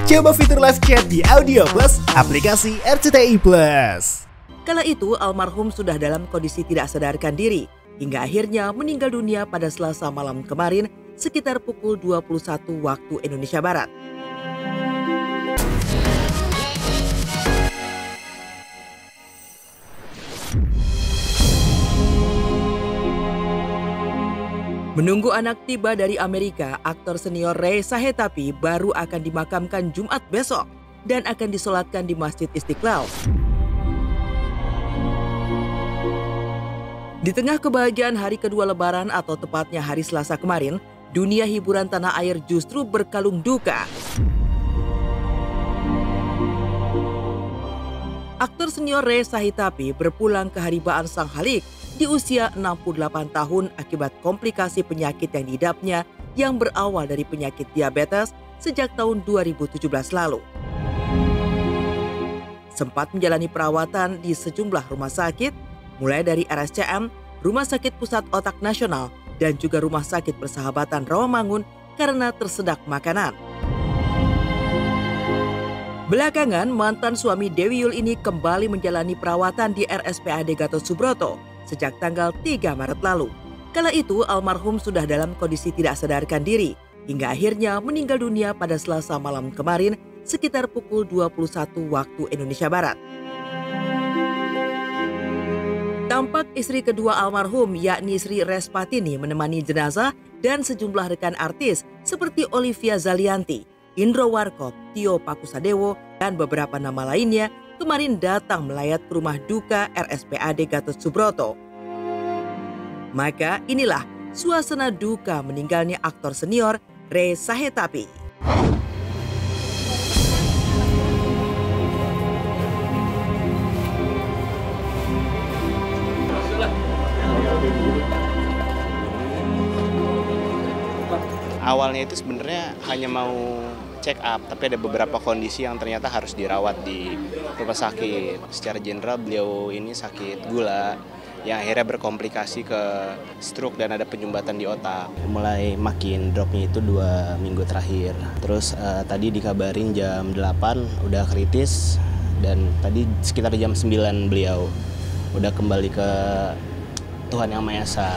Coba fitur live chat di Audio Plus, aplikasi RCTI Plus. Kala itu, almarhum sudah dalam kondisi tidak sadarkan diri, hingga akhirnya meninggal dunia pada Selasa malam kemarin sekitar pukul 21 waktu Indonesia Barat. Menunggu anak tiba dari Amerika, aktor senior Reza Hetapi baru akan dimakamkan Jumat besok dan akan disolatkan di Masjid Istiqlal. Di tengah kebahagiaan hari kedua Lebaran atau tepatnya hari Selasa kemarin, dunia hiburan tanah air justru berkalung duka. Aktor senior Reza Hetapi berpulang ke haribaan sang halik di usia 68 tahun akibat komplikasi penyakit yang diidapnya yang berawal dari penyakit diabetes sejak tahun 2017 lalu. Sempat menjalani perawatan di sejumlah rumah sakit, mulai dari RSCM, Rumah Sakit Pusat Otak Nasional, dan juga Rumah Sakit Persahabatan Rawamangun karena tersedak makanan. Belakangan, mantan suami Dewi Yull ini kembali menjalani perawatan di RSPAD Gatot Subroto sejak tanggal 3 Maret lalu. Kala itu, almarhum sudah dalam kondisi tidak sadarkan diri, hingga akhirnya meninggal dunia pada Selasa malam kemarin sekitar pukul 21 waktu Indonesia Barat. Tampak istri kedua almarhum yakni Sri Respatini menemani jenazah dan sejumlah rekan artis seperti Olivia Zalianti, Indro Warkop, Tio Pakusadewo, dan beberapa nama lainnya kemarin datang melayat ke rumah duka RSPAD Gatot Subroto. Maka inilah suasana duka meninggalnya aktor senior Reza Hetapi. Awalnya itu sebenarnya hanya mau check up, tapi ada beberapa kondisi yang ternyata harus dirawat di rumah sakit. Secara general beliau ini sakit gula yang akhirnya berkomplikasi ke stroke dan ada penyumbatan di otak. Mulai makin dropnya itu 2 minggu terakhir. Terus tadi dikabarin jam 8 udah kritis dan tadi sekitar jam 9 beliau udah kembali ke Tuhan Yang Maha Esa.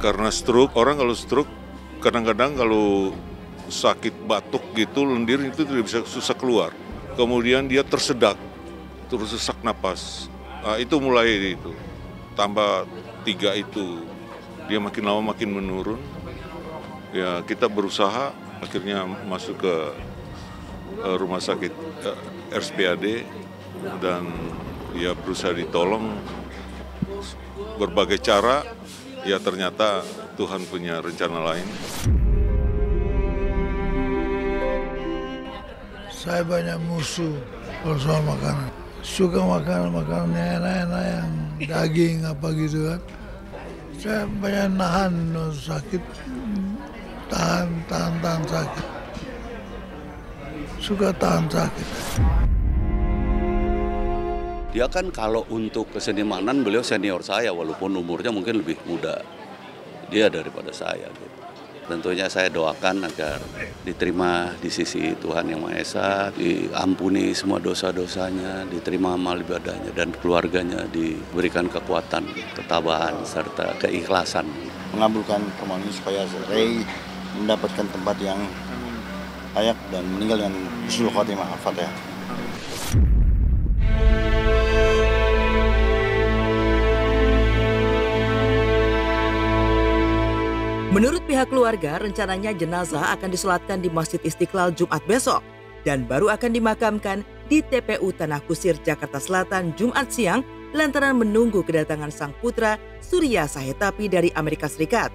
Karena stroke, orang kalau stroke kadang-kadang kalau sakit batuk gitu, lendir itu tidak bisa susah keluar. Kemudian dia tersedak, terus sesak napas. Nah, itu mulai itu. Tambah 3 itu, dia makin lama makin menurun. Ya kita berusaha akhirnya masuk ke rumah sakit RSPAD dan ya berusaha ditolong berbagai cara. Ya ternyata Tuhan punya rencana lain. Saya banyak musuh kalau soal makanan. Suka makanan enak-enak yang daging apa gitu kan. Saya banyak nahan sakit, tahan sakit. Suka tahan sakit. Dia kan kalau untuk kesenimanan beliau senior saya walaupun umurnya mungkin lebih muda dia daripada saya. Gitu. Tentunya saya doakan agar diterima di sisi Tuhan Yang Maha Esa, diampuni semua dosa-dosanya, diterima amal ibadahnya dan keluarganya diberikan kekuatan, ketabahan serta keikhlasan. Mengabulkan permohonan supaya Ray mendapatkan tempat yang layak dan meninggal dengan husnul khotimah. Al-Fatihah. Menurut pihak keluarga, rencananya jenazah akan disolatkan di Masjid Istiqlal Jumat besok dan baru akan dimakamkan di TPU Tanah Kusir, Jakarta Selatan Jumat siang lantaran menunggu kedatangan sang putra Surya Sahetapi dari Amerika Serikat.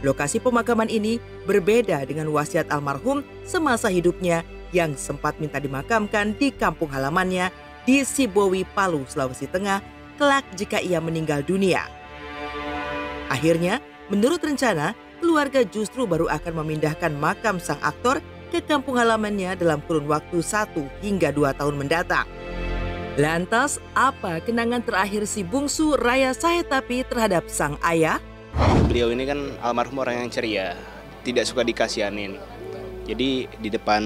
Lokasi pemakaman ini berbeda dengan wasiat almarhum semasa hidupnya yang sempat minta dimakamkan di kampung halamannya di Sibowi, Palu, Sulawesi Tengah, kelak jika ia meninggal dunia. Akhirnya, menurut rencana, keluarga justru baru akan memindahkan makam sang aktor ke kampung halamannya dalam kurun waktu 1 hingga 2 tahun mendatang. Lantas, apa kenangan terakhir si bungsu Reza Sahetapi terhadap sang ayah? Beliau ini kan almarhum orang yang ceria, tidak suka dikasihanin. Jadi di depan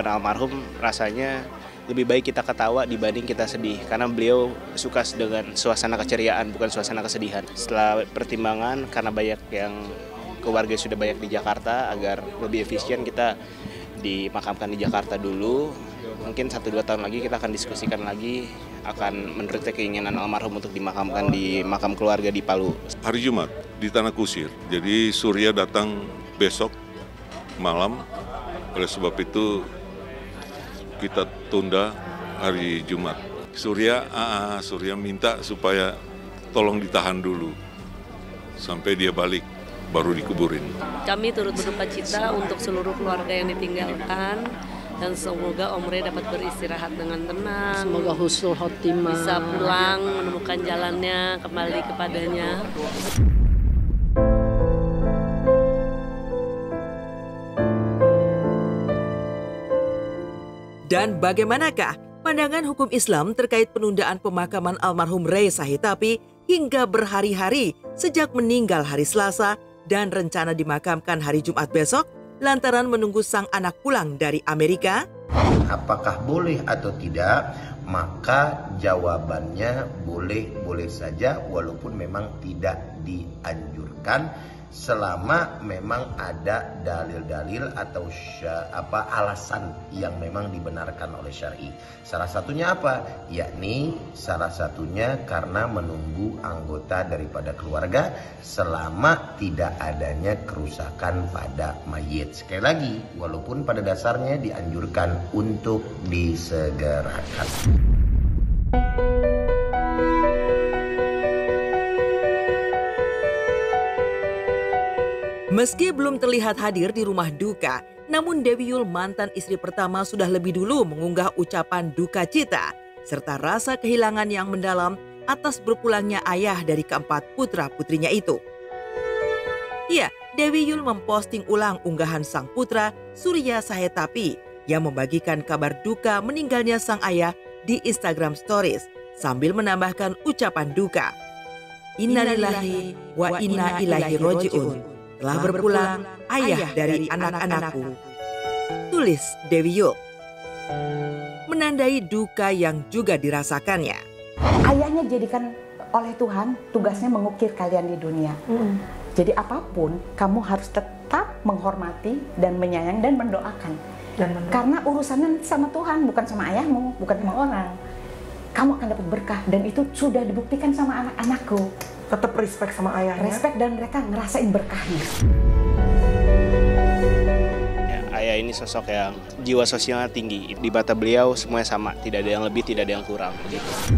almarhum rasanya lebih baik kita ketawa dibanding kita sedih, karena beliau suka dengan suasana keceriaan, bukan suasana kesedihan. Setelah pertimbangan, karena banyak yang keluarga sudah banyak di Jakarta, agar lebih efisien kita dimakamkan di Jakarta dulu. Mungkin 1-2 tahun lagi kita akan diskusikan lagi, akan menurut keinginan almarhum untuk dimakamkan di makam keluarga di Palu. Hari Jumat di Tanah Kusir, jadi Surya datang besok malam, oleh sebab itu kita tunda hari Jumat. Surya minta supaya tolong ditahan dulu sampai dia balik, baru dikuburin. Kami turut berduka cita untuk seluruh keluarga yang ditinggalkan, dan semoga Om Rey dapat beristirahat dengan tenang. Semoga husnul khotimah, bisa pulang menemukan jalannya kembali kepadanya. Dan bagaimanakah pandangan hukum Islam terkait penundaan pemakaman almarhum Rey Sahitapi hingga berhari-hari sejak meninggal hari Selasa dan rencana dimakamkan hari Jumat besok lantaran menunggu sang anak pulang dari Amerika? Apakah boleh atau tidak? Maka jawabannya boleh saja, walaupun memang tidak dianjurkan selama memang ada dalil-dalil atau alasan yang memang dibenarkan oleh syar'i. Salah satunya apa? Yakni salah satunya karena menunggu anggota daripada keluarga selama tidak adanya kerusakan pada mayit. Sekali lagi, walaupun pada dasarnya dianjurkan untuk disegerakan. Meski belum terlihat hadir di rumah duka, namun Dewi Yull, mantan istri pertama, sudah lebih dulu mengunggah ucapan duka cita serta rasa kehilangan yang mendalam atas berpulangnya ayah dari keempat putra-putrinya itu. Ya, Dewi Yull memposting ulang unggahan sang putra Surya Sahetapi yang membagikan kabar duka meninggalnya sang ayah di Instagram Stories sambil menambahkan ucapan duka. Innalillahi wa inna ilaihi roji'un. Telah berpulang ayah dari anak-anakku, tulis Dewi Yull. Menandai duka yang juga dirasakannya. Ayahnya jadikan oleh Tuhan tugasnya mengukir kalian di dunia. Jadi apapun kamu harus tetap menghormati dan menyayangi dan mendoakan. Karena urusannya sama Tuhan, bukan sama ayahmu, bukan sama orang. Kamu akan dapat berkah dan itu sudah dibuktikan sama anak-anakku. Tetap respect sama ayahnya. Respect dan mereka ngerasain berkahnya. Ya, ayah ini sosok yang jiwa sosialnya tinggi. Di mata beliau semuanya sama, tidak ada yang lebih, tidak ada yang kurang. Begitu.